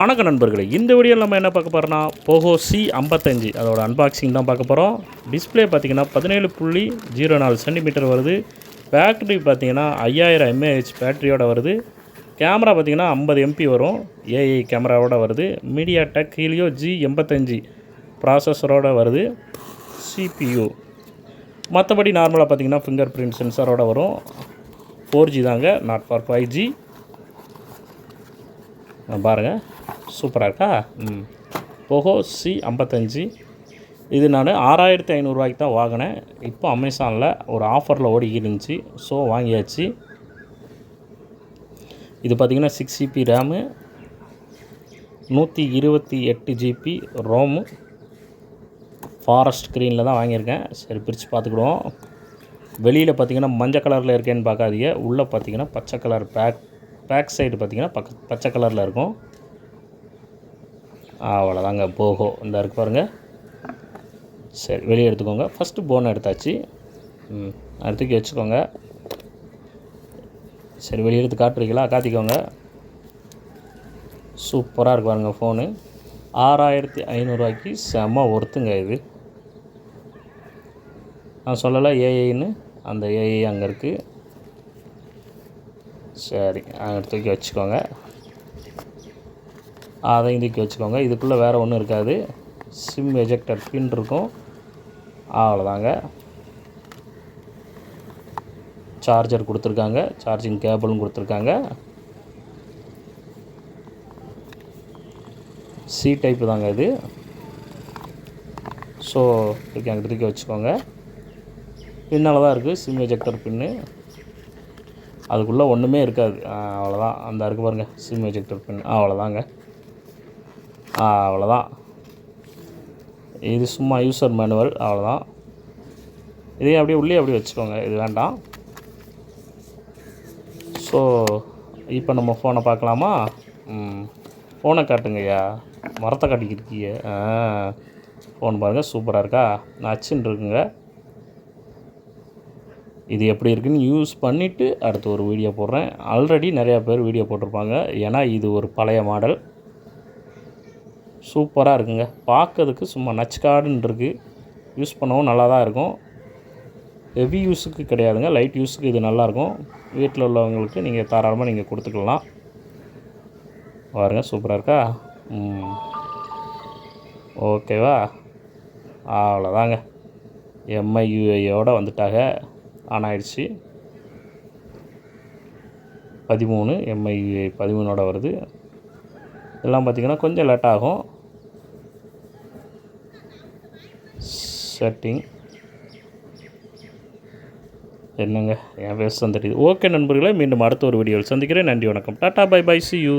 வணக்கம் நண்பர்களே, இந்த வீடியோவில் நம்ம என்ன பார்க்க போகிறோம்னா போகோ C55 அதோட அன்பாக்சிங் தான் பார்க்க போகிறோம். டிஸ்பிளே பார்த்தீங்கன்னா 17.04 சென்டிமீட்டர் வருது. பேட்டரி பார்த்தீங்கன்னா 5000 mAh பேட்டரியோட வருது. கேமரா பார்த்தீங்கன்னா 50 MP வரும், ஏஐ கேமராவோட வருது. மீடியாடெக் ஹீலியோ G85 ப்ராசஸரோட வருது. CPU மற்றபடி நார்மலாக பார்த்தீங்கன்னா ஃபிங்கர் பிரிண்ட் சென்சாரோட வரும். 4G தாங்க, நாட் ஃபார் 5G. பாருங்கள், சூப்பராக இருக்கா? போகோ C55 இது நான் 6500 ரூபாய்க்கு தான் வாங்கினேன். இப்போ அமேசானில் ஒரு ஆஃபரில் ஓடிக்கிட்டு இருந்துச்சு, ஸோ வாங்கியாச்சு. இது பார்த்திங்கன்னா 6GB RAM, 128 GB ROM. Forest க்ரீனில் தான் வாங்கியிருக்கேன். சரி, பிரித்து பார்த்துக்கிடுவோம். வெளியில் பார்த்திங்கன்னா மஞ்சள் கலரில் இருக்கேன்னு பார்க்காதீங்க. உள்ளே பார்த்திங்கன்னா பச்சை கலர் பேக் சைடு பார்த்திங்கன்னா பச்சை கலரில் இருக்கும். அவ்வளோதாங்க போகோ. இந்த இருக்கு பாருங்கள். சரி, வெளியே எடுத்துக்கோங்க. ஃபஸ்ட்டு போனை எடுத்தாச்சு. அடுத்துக்கு வச்சுக்கோங்க. சரி, வெளியே எடுத்து காட்டுறீங்களா? காட்டிக்கோங்க. சூப்பராக இருக்கு பாருங்கள் ஃபோனு. 6500 ரூபாய்க்கு செம்ம ஒர்த்துங்க இது. நான் சொல்லலை ஏஐன்னு, அந்த ஏஐ அங்கே இருக்குது. சரி, தூக்கி வச்சுக்கோங்க. அதையும் தூக்கி வச்சுக்கோங்க. இதுக்குள்ளே வேறு ஒன்றும் இருக்காது. சிம் எஜெக்டர் பின் இருக்கும், அவ்வளோதாங்க. சார்ஜர் கொடுத்துருக்காங்க, சார்ஜிங் கேபிளும் கொடுத்துருக்காங்க. சி டைப்பு தாங்க இது. ஸோ அங்கே தூக்கி வச்சுக்கோங்க. பின்னால் தான் இருக்குது சிம் எஜெக்டர் பின்னு. அதுக்குள்ளே ஒன்றுமே இருக்காது, அவ்வளோதான். அந்த இருக்குது பாருங்கள் சிம் எஜெக்டர் பின், அவ்வளோதாங்க. அவ்வளோதான். இது சும்மா யூசர் மேனுவல், அவ்வளோதான். இதையும் அப்படியே உள்ளே அப்படியே வச்சுக்கோங்க, இது வேண்டாம். ஸோ இப்போ நம்ம ஃபோனை பார்க்கலாமா? ஃபோனை காட்டுங்கய்யா, மரத்தை காட்டிக்கிருக்கீங்க. ஃபோன் பாருங்கள், சூப்பராக இருக்கா? நச்சுன்னு இருக்குங்க. இது எப்படி இருக்குன்னு யூஸ் பண்ணிவிட்டு அடுத்து ஒரு வீடியோ போடுறேன். ஆல்ரெடி நிறையா பேர் வீடியோ போட்டிருப்பாங்க, ஏன்னா இது ஒரு பழைய மாடல். சூப்பராக இருக்குங்க, பார்க்கறதுக்கு சும்மா நச்சுக்காடுன்னு இருக்குது. யூஸ் பண்ணவும் நல்லா தான் இருக்கும். ஹெவி யூஸுக்கு கிடையாதுங்க, லைட் யூஸுக்கு இது நல்லாயிருக்கும். வீட்டில் உள்ளவங்களுக்கு நீங்கள் தாராளமாக நீங்கள் கொடுத்துக்கலாம். பாருங்கள், சூப்பராக இருக்கா? ஓகேவா? அவ்வளோதாங்க. MIUIயோடு வந்துட்டாங்க. ஆன் ஆகிடுச்சு. 13 MIUI 13ஓட வருது. இதெல்லாம் பார்த்திங்கன்னா கொஞ்சம் லேட் ஆகும். செட்டிங் என்னங்க, என் ஃபேஸ் தான் தெரியுது. ஓகே நண்பர்களே, மீண்டும் அடுத்த ஒரு வீடியோவில் சந்திக்கிறேன். நன்றி, வணக்கம், tata, bye bye, see you.